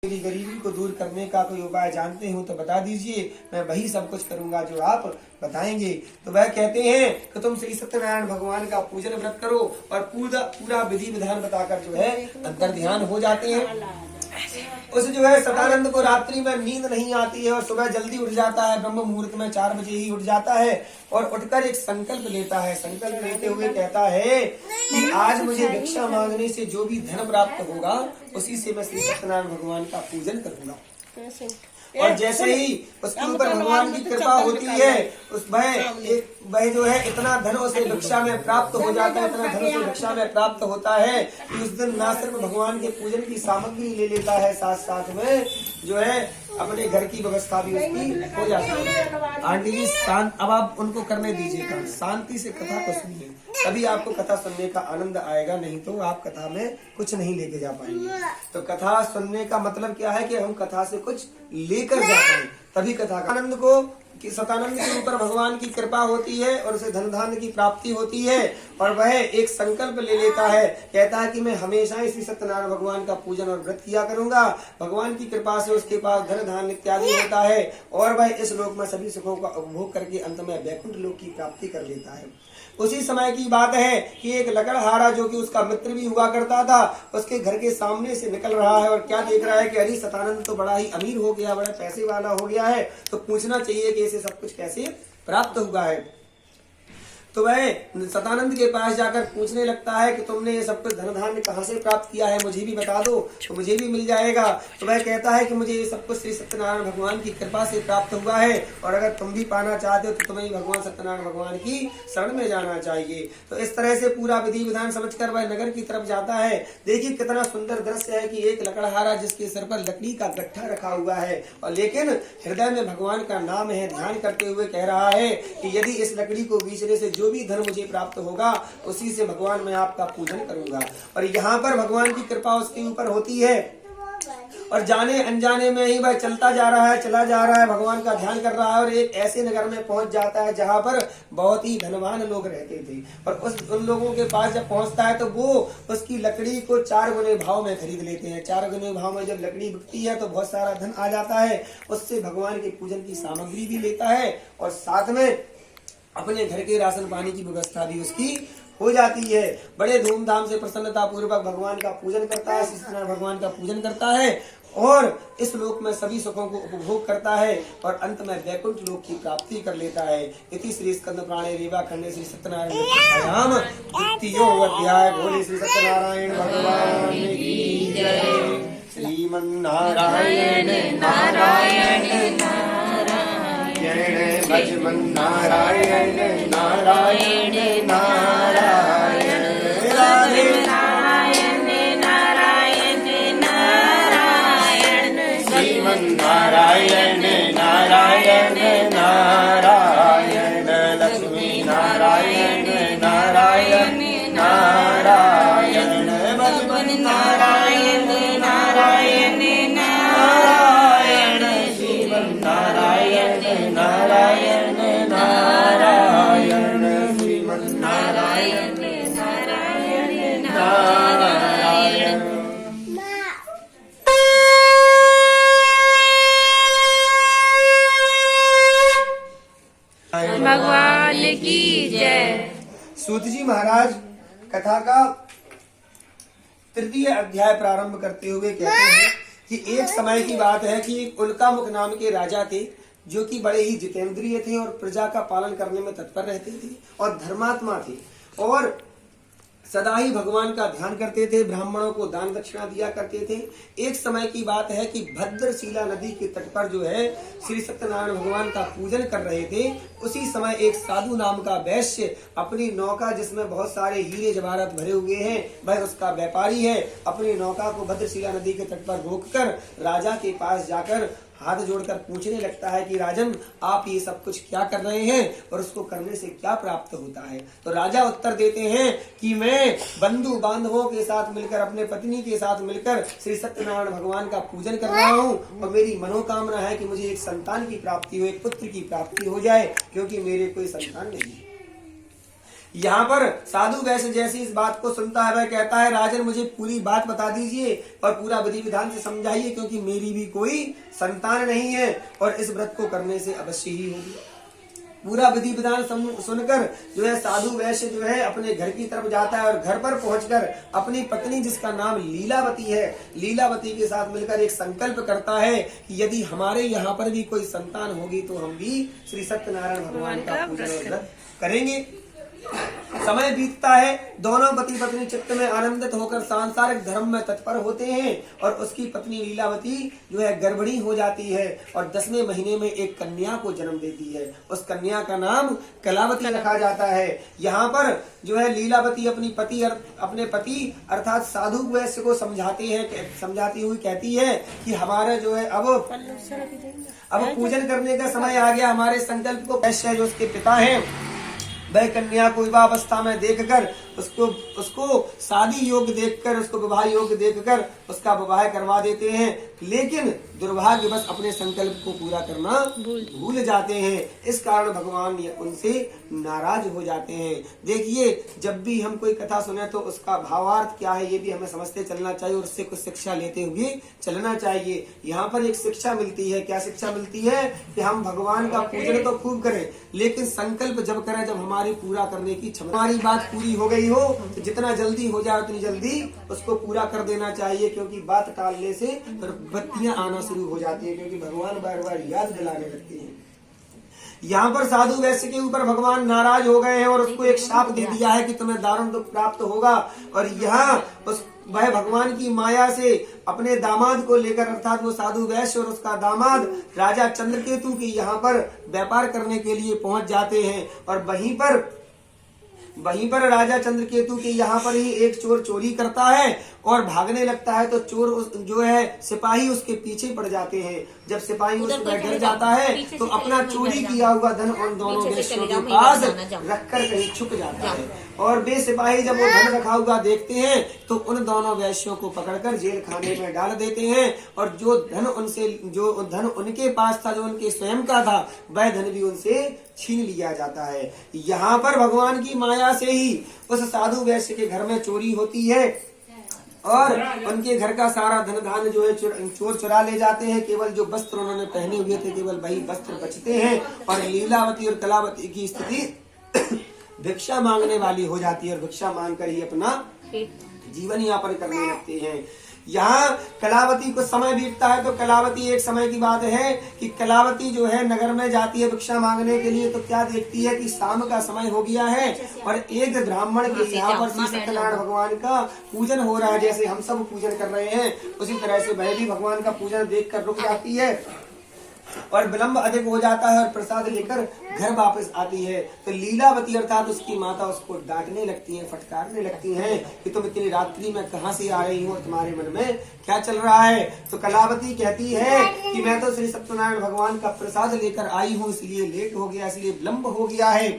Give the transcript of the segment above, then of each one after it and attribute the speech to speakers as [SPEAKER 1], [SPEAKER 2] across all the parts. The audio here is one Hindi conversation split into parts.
[SPEAKER 1] मेरी गरीबी को दूर करने का कोई उपाय जानते हो तो बता दीजिए, मैं वही सब कुछ करूंगा जो आप बताएंगे। तो वह कहते हैं कि तुम श्री सत्यनारायण भगवान का पूजन व्रत करो और पूरा विधि विधान बताकर जो है अंतर ध्यान हो जाते हैं। उस जो है सदानंद को रात्रि में नींद नहीं आती है और सुबह जल्दी उठ जाता है, ब्रह्म मुहूर्त में 4 बजे ही उठ जाता है और उठकर एक संकल्प लेता है। संकल्प लेते हुए कहता है कि आज मुझे भिक्षा मांगने से जो भी धन प्राप्त होगा उसी से मैं श्री सत्यनारायण भगवान का पूजन करूंगा। और जैसे ही उसके ऊपर भगवान की कृपा होती है उस वह जो है इतना धन उसे भिक्षा में प्राप्त हो जाता है, इतना धन उसे भिक्षा में प्राप्त होता है कि उस दिन न सिर्फ भगवान के पूजन की सामग्री ले लेता है, साथ साथ में जो है अपने घर की व्यवस्था भी उसकी हो जाती है। आंटी जी शांत, अब आप उनको करने दीजिएगा, शांति से कथा को सुनिए, तभी आपको कथा सुनने का आनंद आएगा, नहीं तो आप कथा में कुछ नहीं लेके जा पाएंगे। तो कथा सुनने का मतलब क्या है कि हम कथा से कुछ लेकर जा पाए, तभी कथा का आनंद को कि सतानंद के ऊपर भगवान की कृपा होती है और उसे धन धान्य की प्राप्ति होती है और वह एक संकल्प ले लेता है, कहता है कि मैं हमेशा ही श्री सत्यनारायण भगवान का पूजन और व्रत किया करूंगा। भगवान की कृपा से उसके पास धन धान्य इत्यादि होता है और वह इस लोक में सभी सुखों का उपभोग करके अंत में वैकुंठ लोक की प्राप्ति कर लेता है। उसी समय की बात है कि एक लकड़हारा जो कि उसका मित्र भी हुआ करता था, उसके घर के सामने से निकल रहा है और क्या देख रहा है कि अरे सतानंद तो बड़ा ही अमीर हो गया, बड़ा पैसे वाला हो गया है, तो पूछना चाहिए कि इसे सब कुछ कैसे प्राप्त हुआ है। तो वह सतानंद के पास जाकर पूछने लगता है कि तुमने ये सब कुछ धन धान्य कहाँ से प्राप्त किया है, मुझे भी बता दो तो मुझे भी मिल जाएगा। तो वह कहता है कि मुझे ये सब कुछ श्री सत्यनारायण भगवान की कृपा से प्राप्त हुआ है और अगर तुम भी पाना चाहते हो तो तुम्हें भगवान सत्यनारायण भगवान की शरण में जाना चाहिए। तो इस तरह से पूरा विधि विधान समझकर वह नगर की तरफ जाता है। देखिए कितना सुंदर दृश्य है कि एक लकड़हारा जिसके सिर पर लकड़ी का गट्ठा रखा हुआ है और लेकिन हृदय में भगवान का नाम है, ध्यान करते हुए कह रहा है कि यदि इस लकड़ी को बीचने से जो भी धन मुझे प्राप्त होगा उसी से भगवान मैं आपका पूजन करूंगा। और यहाँ पर भगवान की कृपा उसके ऊपर होती है और जाने अनजाने में ही वह चला जा रहा है, भगवान का ध्यान कर रहा है और एक ऐसे नगर में पहुंच जाता है जहाँ पर बहुत ही धनवान लोग रहते थे और उन लोगों के पास जब पहुंचता है तो वो उसकी लकड़ी को 4 गुने भाव में खरीद लेते हैं। 4 गुने भाव में जब लकड़ी बिकती है तो बहुत सारा धन आ जाता है, उससे भगवान के पूजन की सामग्री भी लेता है और साथ में अपने घर के राशन पानी की व्यवस्था भी उसकी हो जाती है। बड़े धूमधाम से प्रसन्नता पूर्वक भगवान का पूजन करता है, श्री सत्यनारायण भगवान का पूजन करता है और इस लोक में सभी सुखों को उपभोग करता है और अंत में वैकुंठ लोक की प्राप्ति कर लेता है। इति श्री स्कंद पुराणे रेवा खंडे श्री सत्यनारायण द्वितीयो अध्याय। बोले श्री सत्यनारायण भगवान की जय। श्रीमन्नारायण नारायण भजमन नारायण नारायण नारायण राधे नारायण नारायण नारायण श्रीमन नारायण नारायण नारायण लक्ष्मी नारायण नारायण नारायण भजमन नारायण नारायण नारायण श्रीमन नारायण नारायण नारायण श्रीमन नारायण नारायण नारायण।
[SPEAKER 2] भगवान की जय।
[SPEAKER 1] सूत जी महाराज कथा का 3य अध्याय प्रारंभ करते हुए कहते हैं कि एक समय की बात है कि एक उल्कामुख नाम के राजा थे जो कि बड़े ही जितेंद्रिय थे और प्रजा का पालन करने में तत्पर रहते थे और धर्मात्मा थे और सदा ही भगवान का ध्यान करते थे, ब्राह्मणों को दान दक्षिणा दिया करते थे। एक समय की बात है कि भद्रशिला नदी के तट पर जो है श्री सत्यनारायण भगवान का पूजन कर रहे थे। उसी समय एक साधु नाम का वैश्य अपनी नौका जिसमें बहुत सारे हीरे जवाहरात भरे हुए हैं, वह उसका व्यापारी है, अपनी नौका को भद्रशिला नदी के तट पर रोककर राजा के पास जाकर हाथ जोड़कर पूछने लगता है कि राजन आप ये सब कुछ क्या कर रहे हैं और उसको करने से क्या प्राप्त होता है। तो राजा उत्तर देते हैं कि मैं बंधु बांधवों के साथ मिलकर, अपने पत्नी के साथ मिलकर श्री सत्यनारायण भगवान का पूजन कर रहा हूँ और मेरी मनोकामना है कि मुझे एक संतान की प्राप्ति हो, एक पुत्र की प्राप्ति हो जाए, क्योंकि मेरे कोई संतान नहीं है। यहाँ पर साधु वैश्य जैसी इस बात को सुनता है, वह कहता है राजन मुझे पूरी बात बता दीजिए और पूरा विधि विधान से समझाइए, क्योंकि मेरी भी कोई संतान नहीं है और इस व्रत को करने से अवश्य ही होगी। पूरा विधि विधान सुनकर जो है साधु वैश्य जो है अपने घर की तरफ जाता है और घर पर पहुंचकर अपनी पत्नी जिसका नाम लीलावती है, लीलावती के साथ मिलकर एक संकल्प करता है कि यदि हमारे यहाँ पर भी कोई संतान होगी तो हम भी श्री सत्यनारायण भगवान का पूजन और व्रत करेंगे। समय बीतता है, दोनों पति पत्नी चित्त में आनंदित होकर सांसारिक धर्म में तत्पर होते हैं और उसकी पत्नी लीलावती जो है गर्भिणी हो जाती है और 10वें महीने में एक कन्या को जन्म देती है। उस कन्या का नाम कलावती रखा जाता है। यहाँ पर जो है लीलावती अपने पति अर्थात साधु वैश्य को समझाती हुई कहती है कि हमारा जो है अब पूजन करने का समय आ गया। हमारे संकल्प को वैश्य जो उसके पिता है वह कन्या को विवाहावस्था में देखकर उसको शादी योग्य देखकर, उसको विवाह योग्य देखकर उसका विवाह करवा देते हैं, लेकिन दुर्भाग्यवश अपने संकल्प को पूरा करना भूल जाते हैं। इस कारण भगवान उनसे नाराज हो जाते हैं। देखिए, जब भी हम कोई कथा सुने तो उसका भावार्थ क्या है ये भी हमें समझते चलना चाहिए और उससे कुछ शिक्षा लेते हुए चलना चाहिए। यहाँ पर एक शिक्षा मिलती है। क्या शिक्षा मिलती है? कि हम भगवान का पूजन तो खूब करें, लेकिन संकल्प जब करें, जब हमारी पूरा करने की क्षमता, हमारी बात पूरी हो गई हो तो जितना जल्दी हो जाए उतनी जल्दी उसको पूरा कर देना चाहिए, क्योंकि बात टालने से बत्तियां आना शुरू हो जाती है, क्योंकि भगवान बार बार याद दिलाने लगते हैं। यहाँ पर साधु वैश्य के ऊपर भगवान नाराज हो गए हैं और उसको एक शाप दे दिया है कि तुम्हें दारुण दुख प्राप्त होगा। और यहाँ वह भगवान की माया से अपने दामाद को लेकर, अर्थात वो साधु वैश्य और उसका दामाद राजा चंद्रकेतु के यहाँ पर व्यापार करने के लिए पहुंच जाते हैं और वहीं पर राजा चंद्रकेतु के यहाँ पर ही एक चोर चोरी करता है और भागने लगता है, तो चोर जो है सिपाही उसके पीछे पड़ जाते हैं। जब सिपाही उससे डर जाता है तो अपना चोरी किया हुआ धन उन दोनों वैश्यों के पास रखकर कहीं छुप जाता है और वे सिपाही जब वो धन रखा हुआ देखते हैं तो उन दोनों वैश्यों को पकड़कर जेल खाने में डाल देते हैं और जो धन उनके पास था, जो उनके स्वयं का था, वह धन भी उनसे छीन लिया जाता है। यहाँ पर भगवान की माया से ही उस साधु वैश्य के घर में चोरी होती है और उनके घर का सारा धन धान्य जो है चोर चुरा ले जाते हैं। केवल जो वस्त्र उन्होंने पहने हुए थे, केवल वही वस्त्र बचते हैं और लीलावती और कलावती की स्थिति भिक्षा मांगने वाली हो जाती है और भिक्षा मांगकर ही अपना जीवन यापन करने लगते हैं। यहाँ कलावती को समय बीतता है तो कलावती, एक समय की बात है कि कलावती जो है नगर में जाती है भिक्षा मांगने के लिए, तो क्या देखती है कि शाम का समय हो गया है और एक ब्राह्मण के यहाँ पर श्री सत्यनारायण भगवान का पूजन हो रहा है। जैसे हम सब पूजन कर रहे हैं उसी तरह से वह भी भगवान का पूजन देखकर रुक जाती है और विलंब अधिक हो जाता है और प्रसाद लेकर घर वापस आती है। तो लीलावती अर्थात उसकी माता उसको डांटने लगती है, फटकारने लगती हैं कि तुम इतनी रात्रि में कहाँ से आ रही हो, तुम्हारे मन में क्या चल रहा है। तो कलावती कहती है कि मैं तो श्री सत्यनारायण भगवान का प्रसाद लेकर आई हूँ, इसलिए लेट हो गया, इसलिए विलम्ब हो गया है।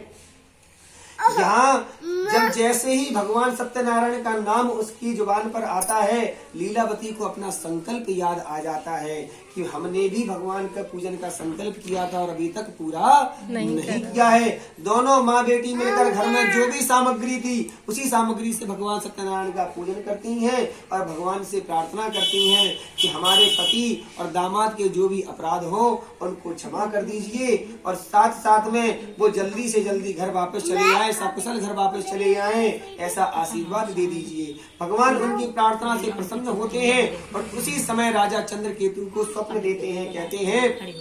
[SPEAKER 1] यहाँ जब जैसे ही भगवान सत्यनारायण का नाम उसकी जुबान पर आता है, लीलावती को अपना संकल्प याद आ जाता है कि हमने भी भगवान का पूजन का संकल्प किया था और अभी तक पूरा नहीं किया है। दोनों माँ बेटी मिलकर घर में जो भी सामग्री थी उसी सामग्री से भगवान सत्यनारायण का पूजन करती हैं और भगवान से प्रार्थना करती हैं कि हमारे पति और दामाद के जो भी अपराध हो उनको क्षमा कर दीजिए और साथ साथ में वो जल्दी से जल्दी घर वापस चले आए, सकुशल घर वापस चले आए, ऐसा आशीर्वाद दे दीजिए। भगवान उनकी प्रार्थना से प्रसन्न होते हैं और उसी समय राजा चंद्रकेतु को स्वप्न देते हैं। कहते हैं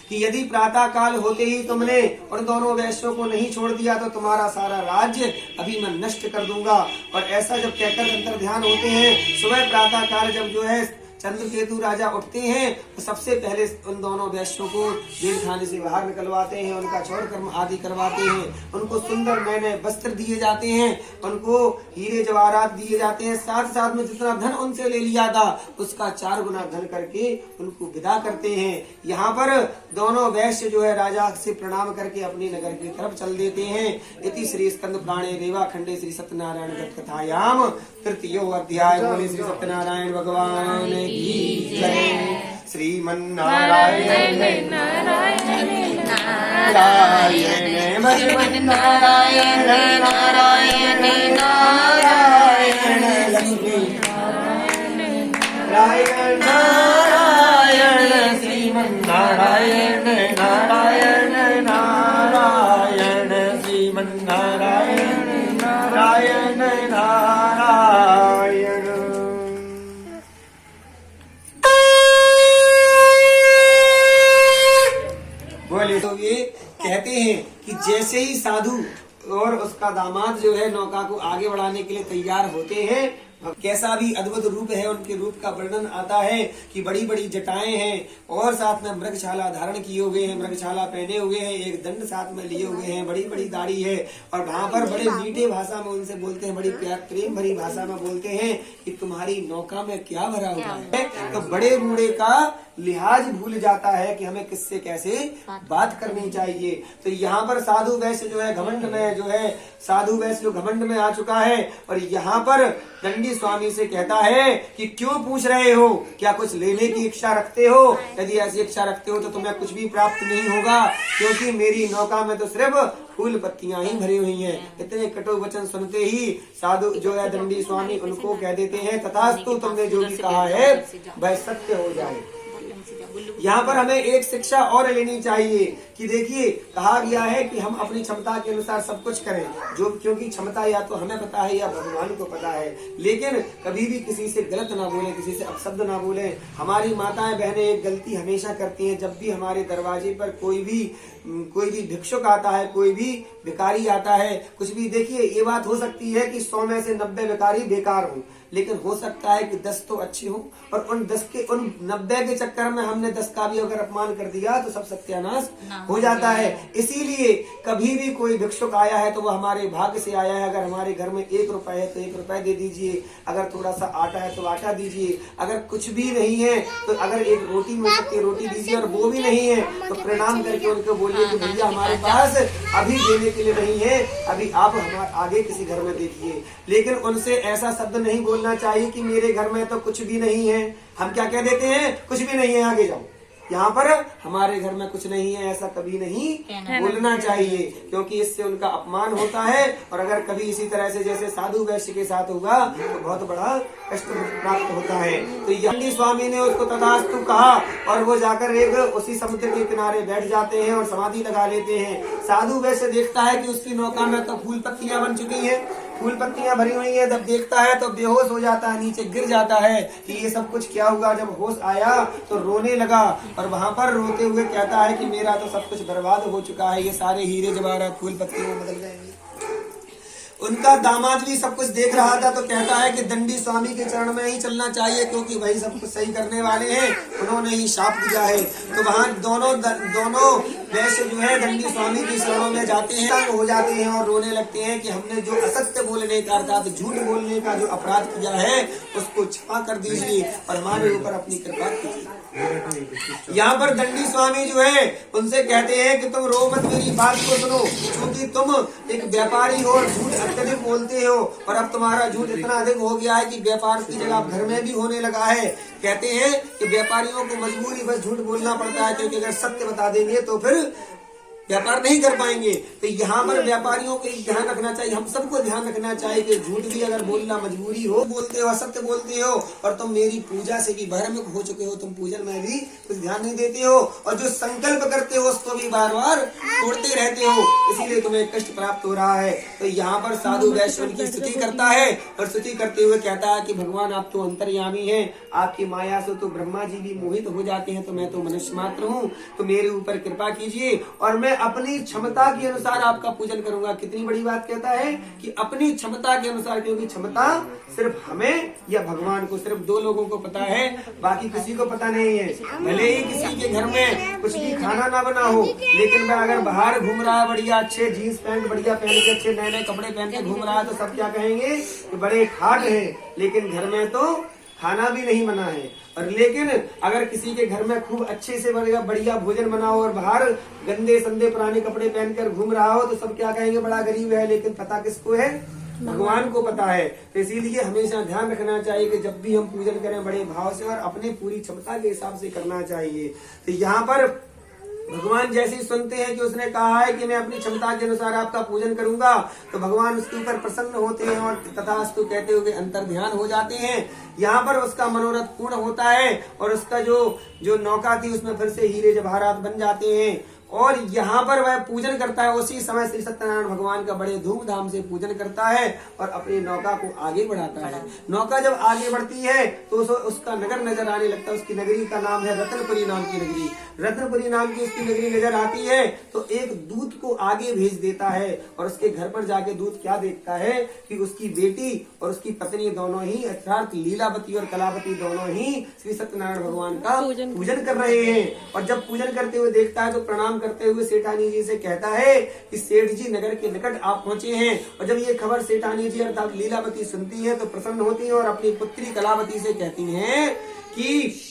[SPEAKER 1] कि यदि प्रातः काल होते ही तुमने उन दोनों वैश्यों को नहीं छोड़ दिया तो तुम्हारा सारा राज्य अभी मैं नष्ट कर दूंगा। और ऐसा जब कहकर अंतर ध्यान होते हैं, सुबह प्रातः काल जब जो है चंद्रकेतु राजा उठते हैं तो सबसे पहले उन दोनों वैश्यों को जेल खाने से बाहर निकलवाते हैं, उनका चौर कर्म आदि करवाते हैं, उनको सुंदर नए नए वस्त्र दिए जाते हैं, उनको हीरे जवाहरात दिए जाते हैं, साथ साथ में जितना धन उनसे ले लिया था उसका 4 गुना धन करके उनको विदा करते हैं। यहाँ पर दोनों वैश्य जो है राजा से प्रणाम करके अपने नगर की तरफ चल देते हैं। इति श्री स्कंद पुराणे रेवा खंडे श्री सत्यनारायण कथायाम तृतीयो अध्याय। बोले श्री सत्यनारायण भगवान की जय। श्रीमन्नारायण नारायण नारायण। नारायण भज नारायण नारायण नारायण लक्ष्मी नारायण नारायण श्रीमन नारायण नारायण नारायण श्रीमन नारायण नारायण नारायण। बोले तो ये कहते हैं कि जैसे ही साधु और उसका दामाद जो है नौका को आगे बढ़ाने के लिए तैयार होते हैं, कैसा भी अद्भुत रूप है, उनके रूप का वर्णन आता है कि बड़ी बड़ी जटाएं हैं और साथ में मृगशाला धारण किए हुए हैं, मृगशाला पहने हुए हैं, एक दंड साथ में लिए हुए हैं, बड़ी बड़ी दाढ़ी है और वहाँ पर बड़े मीठे भाषा में उनसे बोलते हैं, बड़ी प्यार प्रेम भरी भाषा में बोलते हैं कि तुम्हारी नौका में क्या भरा हुआ है। तो बड़े बूढ़े का लिहाज भूल जाता है कि हमें किससे कैसे बात करनी चाहिए। तो यहाँ पर साधु वैश्य जो है घमंड में जो है साधु वैश्य जो घमंड में आ चुका है और यहाँ पर दंडी स्वामी से कहता है कि क्यों पूछ रहे हो, क्या कुछ लेने की इच्छा रखते हो? यदि ऐसी इच्छा रखते हो तो तुम्हें कुछ भी प्राप्त नहीं होगा, क्योंकि मेरी नौका में तो सिर्फ फूल पत्तियां ही भरी हुई हैं। इतने कटु वचन सुनते ही साधु जो है दंडी स्वामी उनको कह देते हैं तथास्तु, तुमने जो भी कहा है वह सत्य हो जाए। यहाँ पर हमें एक शिक्षा और लेनी चाहिए कि देखिए कहा गया है कि हम अपनी क्षमता के अनुसार सब कुछ करें, जो क्योंकि क्षमता या तो हमें पता है या भगवान को पता है, लेकिन कभी भी किसी से गलत ना बोले, किसी से अपशब्द ना बोले। हमारी माताएं बहनें एक गलती हमेशा करती हैं, जब भी हमारे दरवाजे पर कोई भी भिक्षुक आता है, कोई भी भिखारी आता है, कुछ भी, देखिए ये बात हो सकती है कि 100 में से 90 भिखारी बेकार हो, लेकिन हो सकता है कि 10 तो अच्छे हो और उन 90 के चक्कर में हमने 10 का भी अगर अपमान कर दिया तो सब सत्यानाश हो जाता है। इसीलिए कभी भी कोई भिक्षुक आया है तो वो हमारे भाग्य से आया है। अगर हमारे घर में 1 रुपए है तो 1 रुपए दे दीजिए, अगर थोड़ा सा आटा है तो आटा दीजिए, अगर कुछ भी नहीं है तो अगर एक रोटी मिल सकती है रोटी दीजिए, और वो भी नहीं है तो प्रणाम करके उनको बोलिए कि भैया हमारे पास अभी देने के लिए नहीं है, अभी आप हमारे आगे किसी घर में देखिए। लेकिन उनसे ऐसा शब्द नहीं बोलना चाहिए कि मेरे घर में तो कुछ भी नहीं है। हम क्या कह देते हैं, कुछ भी नहीं है आगे जाओ, यहाँ पर हमारे घर में कुछ नहीं है, ऐसा कभी नहीं बोलना चाहिए, क्योंकि इससे उनका अपमान होता है। और अगर कभी इसी तरह से जैसे साधु वैश्य के साथ होगा तो बहुत बड़ा कष्ट प्राप्त होता है। तो दंडी स्वामी ने उसको तथास्तु कहा और वो जाकर एक उसी समुद्र के किनारे बैठ जाते हैं और समाधि लगा लेते हैं। साधु वैश्य देखता है कि उसकी नौका में तो फूल पत्तियां बन चुकी हैं, फूल पत्तियां भरी हुई है। जब देखता है तो बेहोश हो जाता है, नीचे गिर जाता है कि ये सब कुछ क्या हुआ। जब होश आया तो रोने लगा और वहाँ पर रोते हुए कहता है कि मेरा तो सब कुछ बर्बाद हो चुका है, ये सारे हीरे जवाहरात फूल पत्तियों में बदल जाएंगे। उनका दामाद भी सब कुछ देख रहा था तो कहता है कि दंडी स्वामी के चरण में ही चलना चाहिए, क्योंकि वही सब कुछ सही करने वाले हैं, उन्होंने ही शाप दिया है। तो वहाँ दोनों वैश्य जो है दंडी स्वामी के शरणों में जाते हैं, तंग हो जाते हैं और रोने लगते हैं कि हमने जो असत्य बोलने का अर्थात झूठ बोलने का जो अपराध किया है उसको क्षमा कर दीजिए और हमारे ऊपर अपनी कृपा कीजिए। यहाँ पर दंडी स्वामी जो है उनसे कहते हैं कि तुम रो मत, मेरी बात को सुनो, क्योंकि तुम एक व्यापारी हो और झूठ अत्यधिक बोलते हो और अब तुम्हारा झूठ इतना अधिक हो गया है कि व्यापार की जगह घर में भी होने लगा है। कहते हैं कि व्यापारियों को मजबूरी बस झूठ बोलना पड़ता है, क्योंकि अगर सत्य बता देंगे तो फिर व्यापार नहीं कर पाएंगे। तो यहाँ पर व्यापारियों को ध्यान रखना चाहिए, हम सबको ध्यान रखना चाहिए कि झूठ भी अगर बोलना मजबूरी हो, बोलते हो, असत्य बोलते हो और तुम मेरी पूजा से भी बहिर्मुख हो चुके हो, तुम पूजन में भी कुछ ध्यान नहीं देते हो और जो संकल्प करते हो उसको भी बार बार तोड़ते रहते हो, इसीलिए तुम्हें कष्ट प्राप्त हो रहा है। तो यहाँ पर साधु वैष्णव की स्तुति करता है और स्तुति करते हुए कहता है कि भगवान आप तो अंतर्यामी हैं, आपकी माया से तो ब्रह्मा जी भी मोहित हो जाते हैं, तो मैं तो मनुष्य मात्र हूँ, तो मेरे ऊपर कृपा कीजिए और मैं अपनी क्षमता के अनुसार आपका पूजन करूंगा। कितनी बड़ी बात कहता है कि अपनी क्षमता के अनुसार, क्योंकि क्षमता सिर्फ हमें या भगवान को, सिर्फ 2 लोगों को पता है, बाकी किसी को पता नहीं है। भले ही किसी के घर में कुछ भी खाना ना बना हो, लेकिन वह अगर बाहर घूम रहा है बढ़िया अच्छे जीन्स पैंट बढ़िया पहन के, अच्छे नए नए कपड़े पहन के घूम रहा है, तो सब क्या कहेंगे कि बड़े ठाट है, लेकिन घर में तो खाना भी नहीं बना है। और लेकिन अगर किसी के घर में खूब अच्छे से बढ़िया भोजन बना हो और बाहर गंदे संदे पुराने कपड़े पहनकर घूम रहा हो, तो सब क्या कहेंगे बड़ा गरीब है, लेकिन पता किसको है, भगवान को पता है। तो इसीलिए हमेशा ध्यान रखना चाहिए कि जब भी हम पूजन करें बड़े भाव से और अपनी पूरी क्षमता के हिसाब से करना चाहिए। तो यहाँ पर भगवान जैसे ही सुनते हैं कि उसने कहा है कि मैं अपनी क्षमता के अनुसार आपका पूजन करूंगा, तो भगवान उसके ऊपर प्रसन्न होते हैं और तथास्तु कहते हुए अंतर ध्यान हो जाते हैं। यहाँ पर उसका मनोरथ पूर्ण होता है और उसका जो नौका थी उसमें फिर से हीरे जवाहरात बन जाते हैं। और यहाँ पर वह पूजन करता है। उसी समय श्री सत्यनारायण भगवान का बड़े धूमधाम से पूजन करता है और अपनी नौका को आगे बढ़ाता है। नौका जब आगे बढ़ती है तो उसका नगर नजर आने लगता है। उसकी नगरी का नाम है रत्नपुरी नाम की नगरी। रत्नपुरी नाम की उसकी नगरी नजर आती है तो एक दूत को आगे भेज देता है और उसके घर पर जाके दूत क्या देखता है कि उसकी बेटी और उसकी पत्नी दोनों ही अर्थात लीलावती और कलावती दोनों ही श्री सत्यनारायण भगवान का पूजन कर रहे हैं। और जब पूजन करते हुए देखता है तो प्रणाम करते हुए सेठानी जी से कहता है कि सेठ जी नगर के निकट आप पहुंचे हैं। और जब ये खबर सेठानी जी अर्थात लीलावती सुनती है तो प्रसन्न होती है और अपनी पुत्री कलावती से कहती हैं कि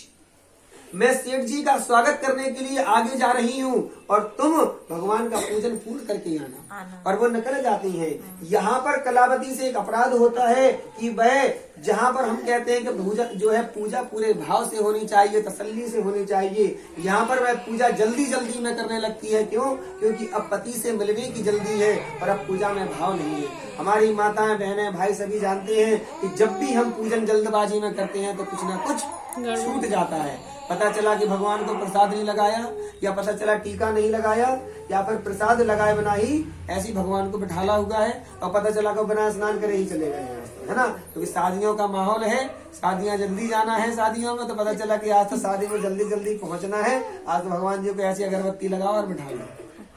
[SPEAKER 1] मैं सेठ जी का स्वागत करने के लिए आगे जा रही हूँ और तुम भगवान का पूजन पूर्ण करके आना। और वो निकल जाती हैं। यहाँ पर कलावती से एक अपराध होता है कि वह जहाँ पर हम कहते हैं कि पूजा जो है पूजा पूरे भाव से होनी चाहिए, तसल्ली से होनी चाहिए, यहाँ पर वह पूजा जल्दी जल्दी में करने लगती है। क्यों? क्योंकि अब पति से मिलने की जल्दी है और अब पूजा में भाव नहीं है। हमारी माताएं बहनें भाई सभी जानते हैं कि जब भी हम पूजन जल्दबाजी में करते हैं तो कुछ न कुछ छूट जाता है। पता चला कि भगवान को प्रसाद नहीं लगाया, या पता चला टीका नहीं लगाया, या फिर प्रसाद लगाए बिना ही ऐसी भगवान को बिठाला हुआ है और पता चला कि बिना स्नान करे ही चले गए है ना। क्योंकि शादियों का माहौल है, शादियां जल्दी जाना है शादियों में, तो पता चला कि आज तो शादी में जल्दी जल्दी पहुंचना है, आज तो भगवान जी को ऐसी अगरबत्ती लगाओ और बिठा लो,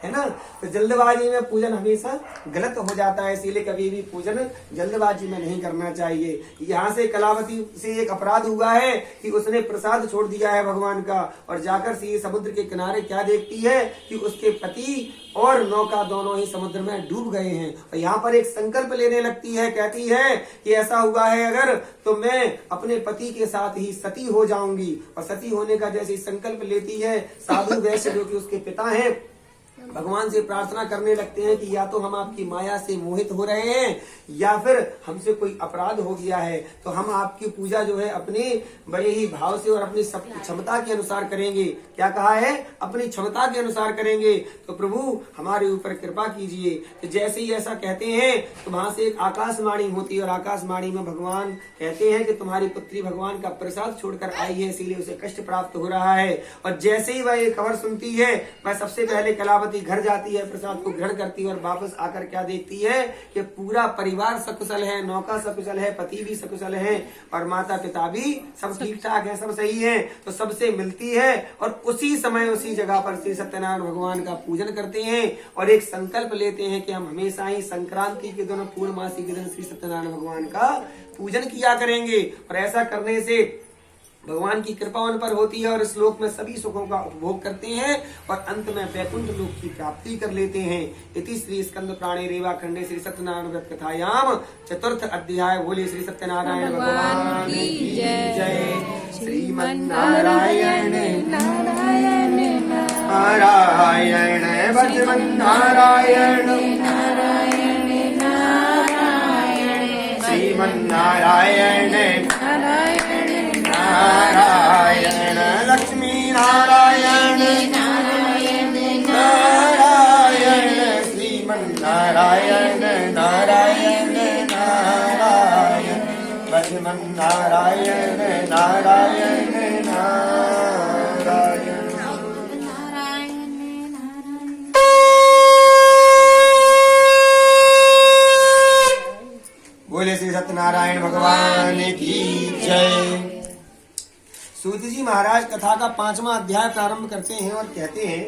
[SPEAKER 1] है ना। तो जल्दबाजी में पूजन हमेशा गलत हो जाता है, इसीलिए कभी भी पूजन जल्दबाजी में नहीं करना चाहिए। यहाँ से कलावती से एक अपराध हुआ है कि उसने प्रसाद छोड़ दिया है भगवान का और जाकर से समुद्र के किनारे क्या देखती है कि उसके पति और नौका दोनों ही समुद्र में डूब गए हैं। और यहाँ पर एक संकल्प लेने लगती है, कहती है कि ऐसा हुआ है अगर तो मैं अपने पति के साथ ही सती हो जाऊंगी। और सती होने का जैसे संकल्प लेती है, साधु वैश्य जो कि उसके पिता हैं भगवान से प्रार्थना करने लगते हैं कि या तो हम आपकी माया से मोहित हो रहे हैं या फिर हमसे कोई अपराध हो गया है, तो हम आपकी पूजा जो है अपने बड़े ही भाव से और अपनी क्षमता के अनुसार करेंगे। क्या कहा है? अपनी क्षमता के अनुसार करेंगे। तो प्रभु हमारे ऊपर कृपा कीजिए। तो जैसे ही ऐसा कहते हैं तो वहां से एक आकाशवाणी होती है और आकाशवाणी में भगवान कहते हैं कि तुम्हारी पुत्री भगवान का प्रसाद छोड़कर आई है, इसीलिए उसे कष्ट प्राप्त हो रहा है। और जैसे ही वह ये खबर सुनती है वह सबसे पहले कलावती घर जाती है, प्रसाद को ग्रहण करती है और वापस आकर क्या देखती है कि पूरा परिवार सकुशल है, नौका सकुशल है, पति भी सकुशल है और माता पिता भी सब ठीक ठाक है, सब सही है। तो सबसे मिलती है और उसी समय उसी जगह पर श्री सत्यनारायण भगवान का पूजन करते हैं और एक संकल्प लेते हैं कि हम हमेशा ही संक्रांति के दिन, पूर्णमासी के दिन श्री सत्यनारायण भगवान का पूजन किया करेंगे। और ऐसा करने से भगवान की कृपा उन पर होती है और इस लोक में सभी सुखों का उपभोग करते हैं और अंत में वैकुंठ लोक की प्राप्ति कर लेते हैं। इति श्री स्कंद प्राणे रेवा खंडे श्री सत्यनारायण व्रत कथायाम चतुर्थ अध्याय। बोले श्री सत्यनारायण भगवान की जय। श्रीमन्नारायण नारायण नारायण भजमन नारायण नारायण नारायण श्रीमन्नारायण नारायण नारायण लक्ष्मी नारायण नारायण नारायण श्रीमन्नारायण नारायण नारायण भजमन नारायण नारायण नारायण। बोले श्री सत्यनारायण भगवान की जय। सूत जी महाराज कथा का 5वां अध्याय प्रारंभ करते हैं और कहते हैं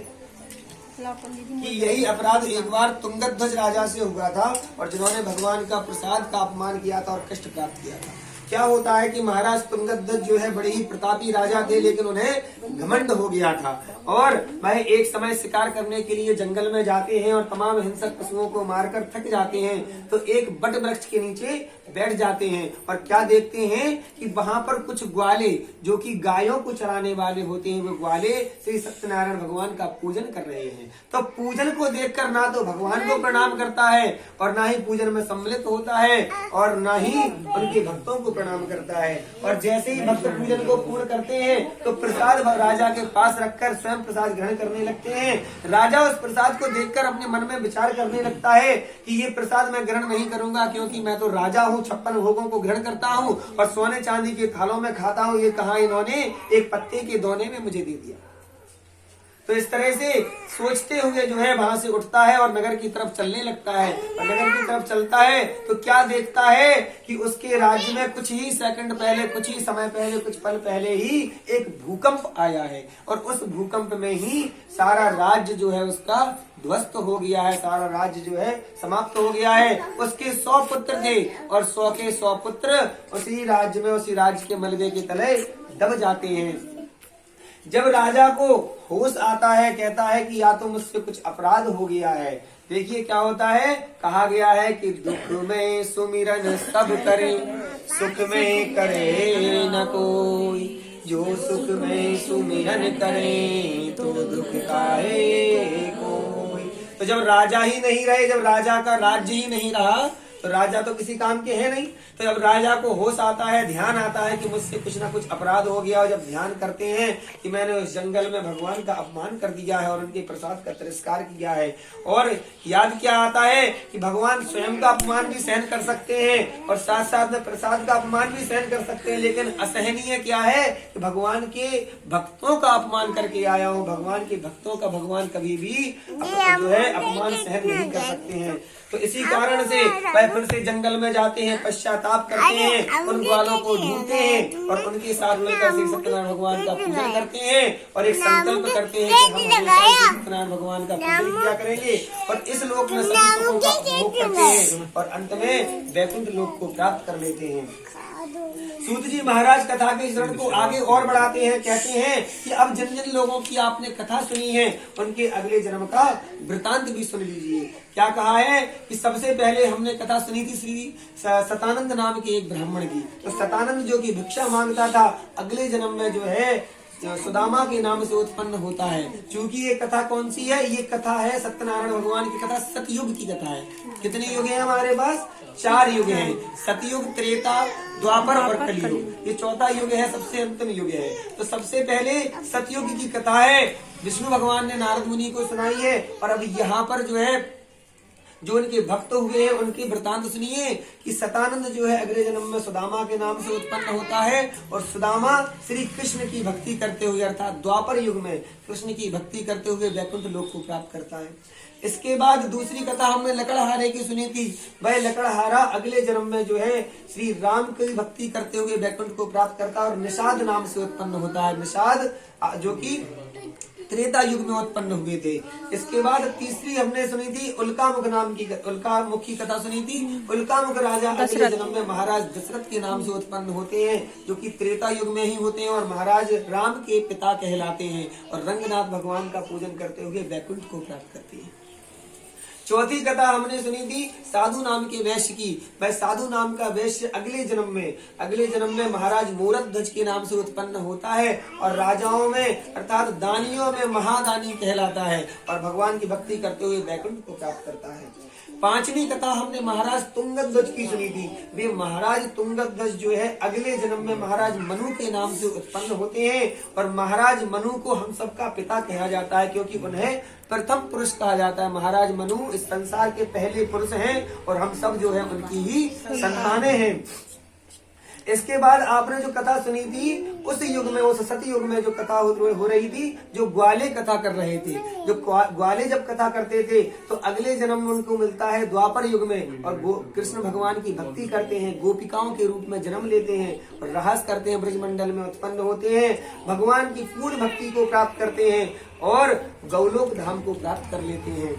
[SPEAKER 1] कि यही अपराध एक बार तुंगध्वज राजा से हुआ था और जिन्होंने भगवान का प्रसाद का अपमान किया था और कष्ट प्राप्त किया था। क्या होता है कि महाराज तुंगध्वज जो है बड़े ही प्रतापी राजा थे, लेकिन उन्हें घमंड हो गया था और वह एक समय शिकार करने के लिए जंगल में जाते हैं और तमाम हिंसक पशुओं को मारकर थक जाते हैं। तो एक बट वृक्ष के नीचे बैठ जाते हैं और क्या देखते हैं कि वहां पर कुछ ग्वाले जो कि गायों को चराने वाले होते हैं, वो ग्वाले श्री सत्यनारायण भगवान का पूजन कर रहे हैं। तो पूजन को देखकर ना तो भगवान को प्रणाम करता है और ना ही पूजन में सम्मिलित होता है और ना ही उनके भक्तों को प्रणाम करता है। और जैसे ही भक्त पूजन को पूर्ण करते हैं तो प्रसाद राजा के पास रखकर स्वयं प्रसाद ग्रहण करने लगते हैं। राजा उस प्रसाद को देखकर अपने मन में विचार करने लगता है कि ये प्रसाद मैं ग्रहण नहीं करूंगा, क्योंकि मैं तो राजा हूँ, 56 भोगों को ग्रहण करता हूँ और सोने चांदी के थालों में खाता हूँ। ये कहा इन्होंने एक पत्ते के दोने में मुझे दे दिया। तो इस तरह से सोचते हुए जो है वहां से उठता है और नगर की तरफ चलने लगता है। और नगर की तरफ चलता है तो क्या देखता है कि उसके राज्य में कुछ ही सेकंड पहले, कुछ ही समय पहले, कुछ पल पहले ही एक भूकंप आया है और उस भूकंप में ही सारा राज्य जो है उसका ध्वस्त हो गया है, सारा राज्य जो है समाप्त हो गया है। उसके 100 पुत्र थे और 100 के 100 पुत्र उसी राज्य में, उसी राज्य के मलबे के तले दब जाते हैं। जब राजा को होश आता है, कहता है कि या तो मुझसे कुछ अपराध हो गया है। देखिए क्या होता है, कहा गया है कि दुख में सुमिरन सब करे, सुख में करे न कोई, जो सुख में सुमिरन करे तो दुख काहे कोई। तो जब राजा ही नहीं रहे, जब राजा का राज्य ही नहीं रहा तो राजा तो किसी काम के है नहीं। तो जब राजा को होश आता है, ध्यान आता है कि मुझसे कुछ ना कुछ अपराध हो गया, और जब ध्यान करते हैं कि मैंने उस जंगल में भगवान का अपमान कर दिया है और उनके प्रसाद का तिरस्कार किया है, और याद क्या आता है कि भगवान स्वयं का अपमान भी सहन कर सकते हैं और साथ साथ में प्रसाद का अपमान भी सहन कर सकते हैं, लेकिन असहनीय क्या है कि भगवान के भक्तों का अपमान करके आया हूँ। भगवान के भक्तों का भगवान कभी भी जो है अपमान सहन नहीं कर सकते हैं। तो इसी कारण से वह फिर से जंगल में जाते हैं, पश्चाताप करते हैं, उन ग्वालों को ढूंढते हैं और उनके साथ मिलकर श्री सत्यनारायण भगवान का पूजन करते हैं और एक संकल्प करते हैं कि हम हमेशा सत्यनारायण भगवान का पूजन किया करेंगे और इस लोक में सभी सुखों का उपभोग करते हैं और अंत में वैकुंठ लोक को प्राप्त कर लेते हैं। सूत जी महाराज कथा के चरण को आगे और बढ़ाते हैं, कहते हैं कि अब जिन जिन लोगों की आपने कथा सुनी है उनके अगले जन्म का वृतांत भी सुन लीजिए। क्या कहा है कि सबसे पहले हमने कथा सुनी थी श्री सतानंद नाम के एक ब्राह्मण की। तो सतानंद जो कि भिक्षा मांगता था, अगले जन्म में जो है सुदामा के नाम से उत्पन्न होता है। क्योंकि ये कथा कौन सी है, ये कथा है सत्यनारायण भगवान की कथा, सतयुग की कथा है। कितने युग हैं हमारे पास, 4 युग हैं, सतयुग, त्रेता, द्वापर और कलयुग। ये चौथा युग है, सबसे अंतिम युग है। तो सबसे पहले सतयुग की कथा है, विष्णु भगवान ने नारद मुनि को सुनाई है। और अब यहाँ पर जो है जो उनके भक्त हुए हैं उनके वृतांत सुनिए कि सतानंद जो है अगले जन्म में सुदामा के नाम से उत्पन्न होता है और सुदामा श्री कृष्ण की भक्ति करते हुए अर्थात द्वापर युग में कृष्ण की भक्ति करते हुए वैकुंठ लोक को प्राप्त करता है। इसके बाद दूसरी कथा हमने लकड़हारे की सुनी थी। वह लकड़हारा अगले जन्म में जो है श्री राम की भक्ति करते हुए वैकुंठ को प्राप्त करता है और निषाद नाम से उत्पन्न होता है। निषाद जो कि त्रेता युग में उत्पन्न हुए थे। इसके बाद तीसरी हमने सुनी थी उल्कामुख नाम की, उल्कामुख की कथा सुनी थी। उल्कामुख राजा अगले जन्म में महाराज दशरथ के नाम से उत्पन्न होते हैं जो कि त्रेता युग में ही होते हैं और महाराज राम के पिता कहलाते हैं और रंगनाथ भगवान का पूजन करते हुए वैकुंठ को प्राप्त करते हैं। चौथी कथा हमने सुनी थी साधु नाम के वैश्य की। वह साधु नाम का वैश्य अगले जन्म में महाराज मूरत ध्वज के नाम से उत्पन्न होता है और राजाओं में अर्थात दानियों में महादानी कहलाता है और भगवान की भक्ति करते हुए वैकुंठ को प्राप्त करता है। पांचवी कथा हमने महाराज तुंगध्वज की सुनी थी। वे महाराज तुंगध्वज जो है अगले जन्म में महाराज मनु के नाम से उत्पन्न होते हैं और महाराज मनु को हम सबका पिता कहा जाता है क्योंकि उन्हें प्रथम पुरुष कहा जाता है। महाराज मनु इस संसार के पहले पुरुष हैं और हम सब जो है उनकी ही संतानें हैं। इसके बाद आपने जो कथा सुनी थी उस युग में, उस सतयुग में जो कथा हो रही थी, जो ग्वाले कथा कर रहे थे, जो ग्वाले जब कथा करते थे तो अगले जन्म में उनको मिलता है द्वापर युग में और कृष्ण भगवान की भक्ति करते हैं, गोपिकाओं के रूप में जन्म लेते हैं और रहस करते हैं, ब्रजमंडल में उत्पन्न होते हैं, भगवान की पूर्ण भक्ति को प्राप्त करते हैं और गौलोक धाम को प्राप्त कर लेते हैं।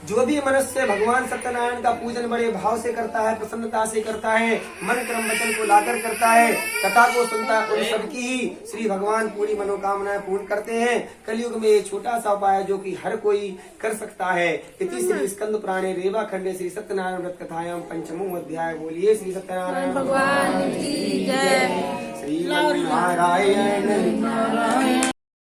[SPEAKER 1] जो भी मनुष्य भगवान सत्यनारायण का पूजन बड़े भाव से करता है, प्रसन्नता से करता है, मन क्रम वचन को लाकर करता है, कथा को सुनता है, उन सबकी ही श्री भगवान पूरी मनोकामनाएं पूर्ण करते हैं। कलयुग में ये छोटा सा उपाय जो कि हर कोई कर सकता है। इति श्री स्कंद पुराणे रेवा खंडे श्री सत्यनारायण व्रत कथायाम पंचमो अध्याय। बोलिए श्री सत्यनारायण
[SPEAKER 2] भगवान की जय।
[SPEAKER 1] श्री नारायण।